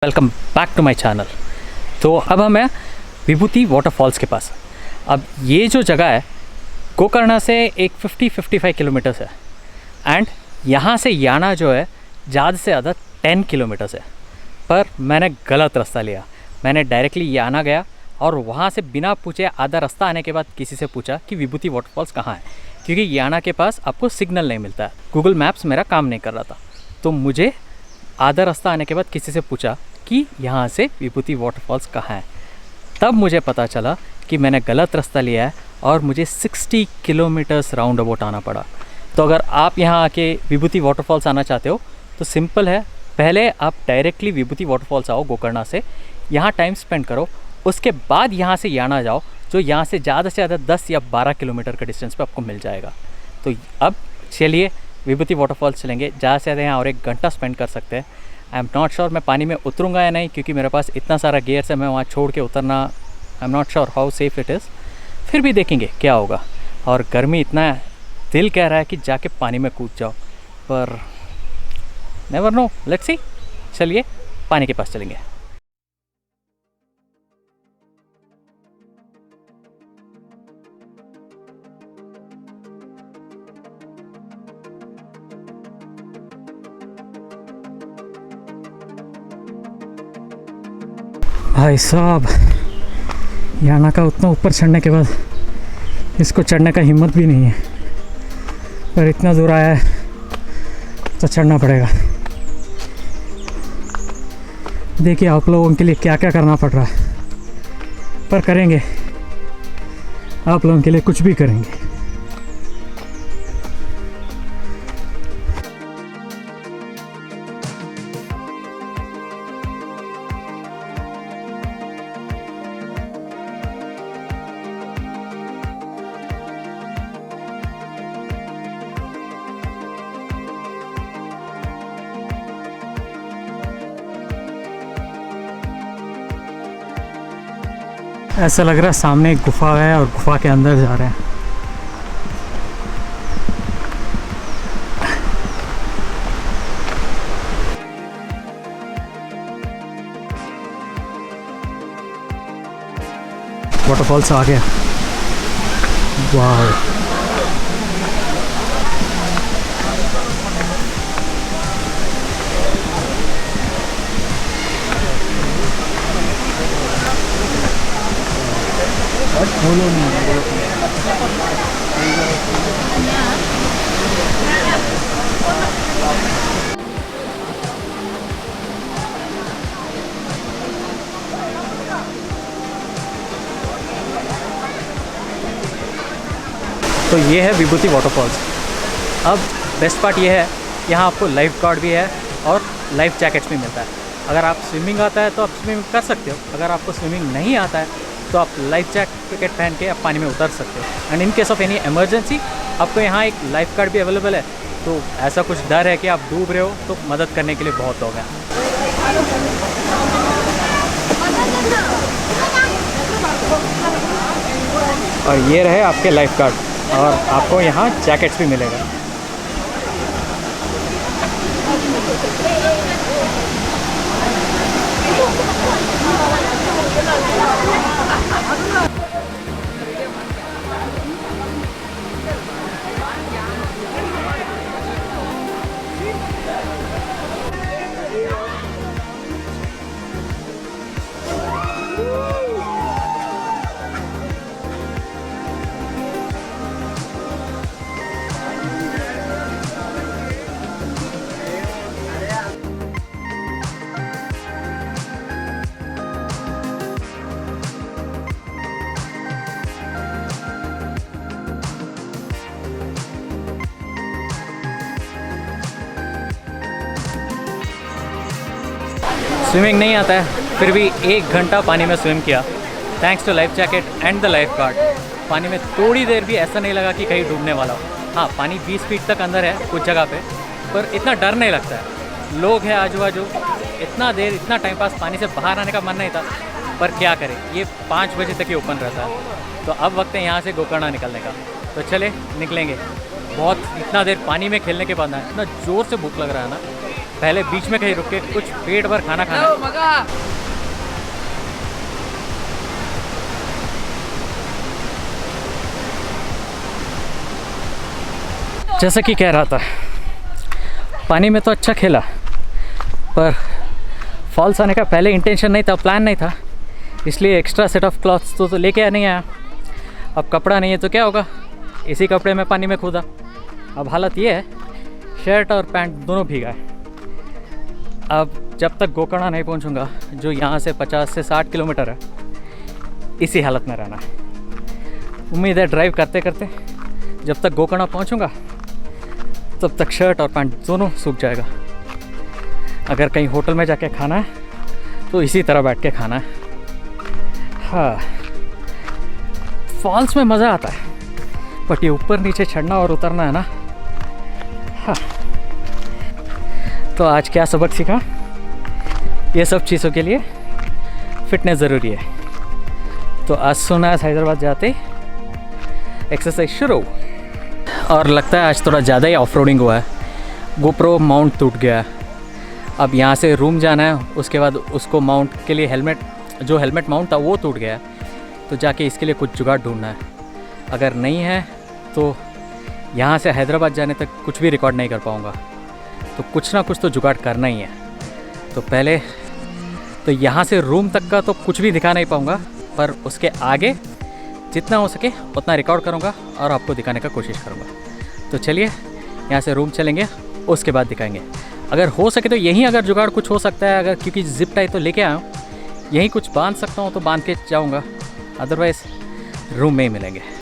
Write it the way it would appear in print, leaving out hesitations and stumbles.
Welcome back to my channel. तो अब हम हैं विभूति वाटरफॉल्स के पास। अब ये जो जगह है गोकर्णा से एक 50-55 किलोमीटर्स है एंड यहाँ से याना जो है ज़्यादा से ज़्यादा 10 किलोमीटर्स है। पर मैंने गलत रास्ता लिया। मैंने डायरेक्टली याना गया और वहाँ से बिना पूछे आधा रास्ता आने के बाद किसी से पूछा कि विभूति वाटरफॉल्स कहाँ है, क्योंकि याना के पास आपको सिग्नल नहीं मिलता है। गूगल मैप्स मेरा काम नहीं कर रहा था, तो मुझे आधा रास्ता आने के बाद किसी से पूछा कि यहाँ से विभूति वाटरफॉल्स कहाँ है। तब मुझे पता चला कि मैंने गलत रास्ता लिया है और मुझे 60 किलोमीटर्स राउंड अबाउट आना पड़ा। तो अगर आप यहाँ आके विभूति वाटरफॉल्स आना चाहते हो तो सिंपल है, पहले आप डायरेक्टली विभूति वाटरफॉल्स आओ गोकर्णा से, यहाँ टाइम स्पेंड करो, उसके बाद यहाँ से याना जाओ, जो यहाँ से ज़्यादा से ज़्यादा 10 या 12 किलोमीटर का डिस्टेंस पे आपको मिल जाएगा। तो अब चलिए विभूति वाटरफॉल्स चलेंगे। ज़्यादा से ज़्यादा यहाँ और 1 घंटा स्पेंड कर सकते हैं। आई एम नॉट श्योर मैं पानी में उतरूँगा या नहीं, क्योंकि मेरे पास इतना सारा गियर्स है, मैं वहाँ छोड़ के उतरना I am not sure how safe it is. फिर भी देखेंगे क्या होगा। और गर्मी इतना है, दिल कह रहा है कि जाके पानी में कूद जाओ, पर नेवर नो, लेट्स सी। चलिए पानी के पास चलेंगे। भाई साहब, याना का उतना ऊपर चढ़ने के बाद इसको चढ़ने का हिम्मत भी नहीं है, पर इतना दूर आया है तो चढ़ना पड़ेगा। देखिए आप लोगों के लिए क्या क्या करना पड़ रहा है, पर करेंगे, आप लोगों के लिए कुछ भी करेंगे। ऐसा लग रहा है सामने एक गुफा है और गुफा के अंदर जा रहे हैं। वाटरफॉल्स आ गया। वाह, तो ये है विभूति वाटरफॉल्स। अब बेस्ट पार्ट ये है, यहाँ आपको लाइफ गार्ड भी है और लाइफ जैकेट्स भी मिलता है। अगर आप स्विमिंग आता है तो आप स्विमिंग कर सकते हो, अगर आपको स्विमिंग नहीं आता है तो आप लाइफ जैकेट पहन के आप पानी में उतर सकते हो। And in case of any emergency आपको यहाँ एक लाइफ गार्ड भी अवेलेबल है। तो ऐसा कुछ डर है कि आप डूब रहे हो तो मदद करने के लिए बहुत लोग हैं। और ये रहे आपके लाइफ गार्ड, और आपको यहाँ जैकेट्स भी मिलेगा। स्विमिंग नहीं आता है, फिर भी 1 घंटा पानी में स्विम किया, thanks to life jacket and the lifeguard. पानी में थोड़ी देर भी ऐसा नहीं लगा कि कहीं डूबने वाला हो। हाँ, पानी 20 फीट तक अंदर है कुछ जगह पे, पर इतना डर नहीं लगता है। लोग हैं आजू बाजू, इतना टाइम पास, पानी से बाहर आने का मन नहीं था, पर क्या करें, ये 5 बजे तक ही ओपन रहता है। तो अब वक्त है यहाँ से गोकर्णा निकलने का। तो चले निकलेंगे। बहुत इतना देर पानी में खेलने के बाद ना इतना ज़ोर से भूख लग रहा है ना पहले बीच में कहीं रुक के कुछ पेट भर खाना खाना। जैसा कि कह रहा था, पानी में तो अच्छा खेला, पर फॉल्स आने का पहले इंटेंशन नहीं था, प्लान नहीं था, इसलिए एक्स्ट्रा सेट ऑफ क्लॉथ्स तो लेके नहीं आया। अब कपड़ा नहीं है तो क्या होगा, इसी कपड़े में पानी में कूदा। अब हालत ये है, शर्ट और पैंट दोनों भीगा है। अब जब तक गोकर्ण नहीं पहुंचूंगा, जो यहाँ से 50 से 60 किलोमीटर है, इसी हालत में रहना है। उम्मीद है ड्राइव करते करते जब तक गोकर्ण पहुंचूंगा तब तक शर्ट और पैंट दोनों सूख जाएगा। अगर कहीं होटल में जाके खाना है तो इसी तरह बैठ के खाना है। हाँ, फॉल्स में मज़ा आता है, बट ये ऊपर नीचे चढ़ना और उतरना है ना। हाँ, तो आज क्या सबक सीखा? ये सब चीज़ों के लिए फिटनेस ज़रूरी है। तो आज सुना हैदराबाद जाते एक्सरसाइज शुरू। और लगता है आज थोड़ा ज़्यादा ही ऑफ रोडिंग हुआ है। गोप्रो माउंट टूट गया है। अब यहाँ से रूम जाना है, उसके बाद उसको माउंट के लिए हेलमेट माउंट था वो टूट गया है, तो जाके इसके लिए कुछ जुगाड़ ढूंढना है। अगर नहीं है तो यहाँ से हैदराबाद जाने तक कुछ भी रिकॉर्ड नहीं कर पाऊँगा, तो कुछ ना कुछ तो जुगाड़ करना ही है। तो पहले तो यहाँ से रूम तक का तो कुछ भी दिखा नहीं पाऊँगा, पर उसके आगे जितना हो सके उतना रिकॉर्ड करूँगा और आपको दिखाने का कोशिश करूँगा। तो चलिए यहाँ से रूम चलेंगे, उसके बाद दिखाएंगे। अगर हो सके तो यहीं अगर जुगाड़ कुछ हो सकता है, अगर क्योंकि जिप टाई तो लेके आया हूँ, यहीं कुछ बांध सकता हूँ तो बांध के जाऊँगा, अदरवाइज़ रूम में ही मिलेंगे।